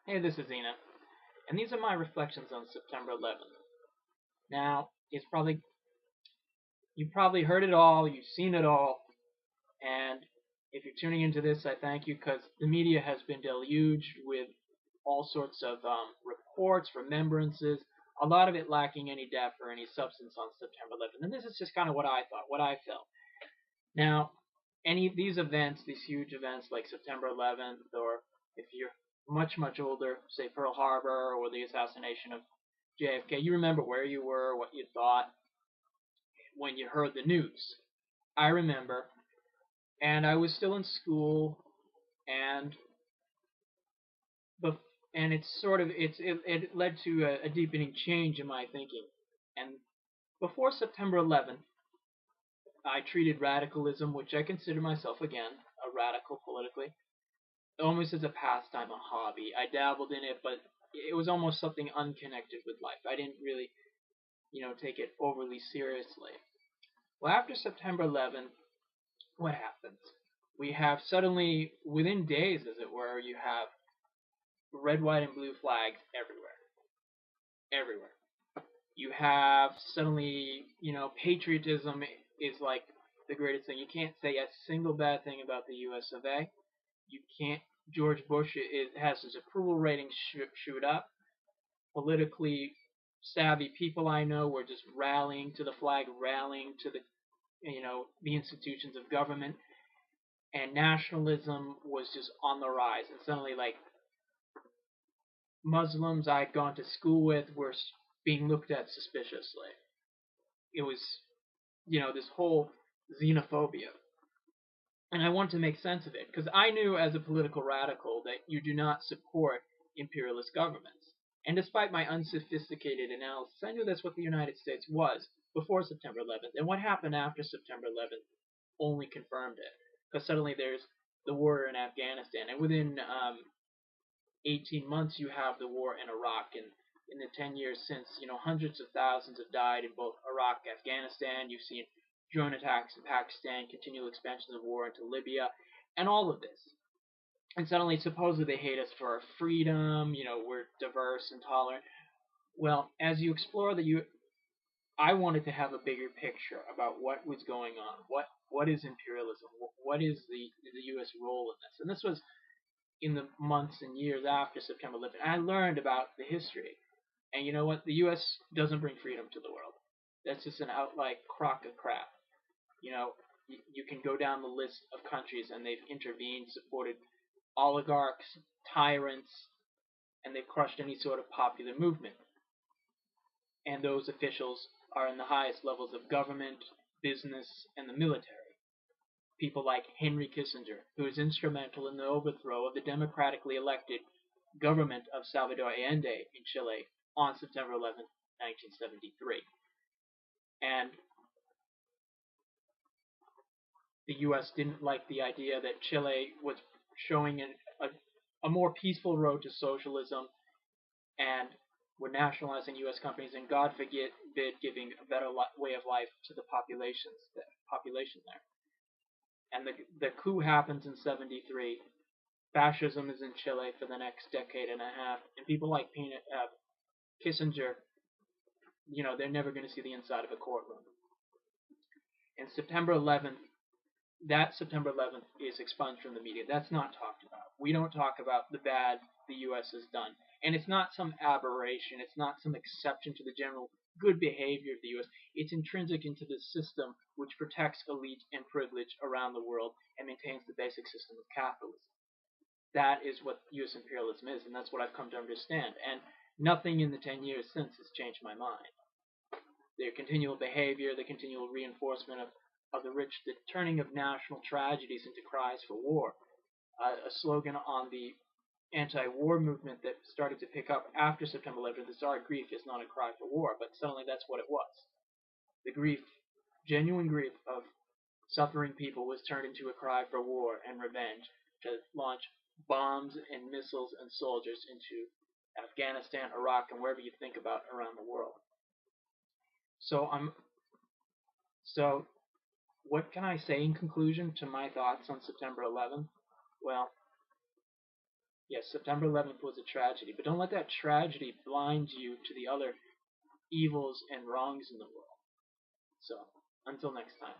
Hey, this is Ina, and these are my reflections on September 11th. Now, you've probably heard it all, you've seen it all, and if you're tuning into this, I thank you because the media has been deluged with all sorts of reports, remembrances, a lot of it lacking any depth or any substance on September 11th. And this is just kind of what I thought, what I felt. Now, any of these events, these huge events like September 11th, or if you're much older, say Pearl Harbor or the assassination of JFK, you remember where you were, what you thought when you heard the news. I remember, and I was still in school, and bef- and it led to a deepening change in my thinking. And before September 11th, I treated radicalism, which I consider myself again a radical politically, almost as a pastime, a hobby. I dabbled in it, but it was almost something unconnected with life. I didn't really, take it overly seriously. Well, after September 11th, what happens? We have suddenly, within days, as it were, you have red, white, and blue flags everywhere. Everywhere. You have suddennly, patriotism is like the greatest thing. You can't say a single bad thing about the US of A. You can't. George Bush has his approval ratings shoot up. Politically savvy people I know were just rallying to the flag, rallying to the institutions of government, and nationalism was just on the rise. And suddenly, like Muslims I'd gone to school with were being looked at suspiciously. It was, this whole xenophobia. And I wanted to make sense of it because I knew as a political radical that you do not support imperialist governments. And despite my unsophisticated analysis, I knew that's what the United States was before September 11th. And what happened after September 11th only confirmed it. Because suddenly there's the war in Afghanistan. And within 18 months, you have the war in Iraq. And in the 10 years since, hundreds of thousands have died in both Iraq and Afghanistan. You've seen drone attacks in Pakistan, continual expansions of war into Libya, and all of this. And suddenly, supposedly, they hate us for our freedom. We're diverse and tolerant. Well, as you explore I wanted to have a bigger picture about what was going on. What is imperialism? What is the U.S. role in this? And this was in the months and years after September 11th. I learned about the history. And you know what? The U.S. doesn't bring freedom to the world. That's just an outright crock of crap. You know, you can go down the list of countries and they've intervened, supported oligarchs, tyrants, and they've crushed any sort of popular movement. And those officials are in the highest levels of government, business, and the military. People like Henry Kissinger, who was instrumental in the overthrow of the democratically elected government of Salvador Allende in Chile on September 11th, 1973. And the U.S. didn't like the idea that Chile was showing a more peaceful road to socialism and were nationalizing U.S. companies and God forbid giving a better way of life to the population there. And the coup happens in '73. Fascism is in Chile for the next decade and a half, and people like Kissinger, they're never going to see the inside of a courtroom. And September 11th is expunged from the media. That's not talked about. We don't talk about the bad the U.S. has done. And it's not some aberration. It's not some exception to the general good behavior of the U.S. It's intrinsic into the system which protects elite and privilege around the world and maintains the basic system of capitalism. That is what U.S. imperialism is, and that's what I've come to understand. And nothing in the 10 years since has changed my mind. Their continual behavior, the continual reinforcement of the rich, the turning of national tragedies into cries for war. A slogan on the anti-war movement that started to pick up after September 11th is our grief is not a cry for war, but suddenly that's what it was. The grief, genuine grief of suffering people was turned into a cry for war and revenge to launch bombs and missiles and soldiers into Afghanistan, Iraq, and wherever you think about around the world. So so what can I say in conclusion to my thoughts on September 11th? Well, Yes, September 11th was a tragedy, but don't let that tragedy blind you to the other evils and wrongs in the world. So, until next time.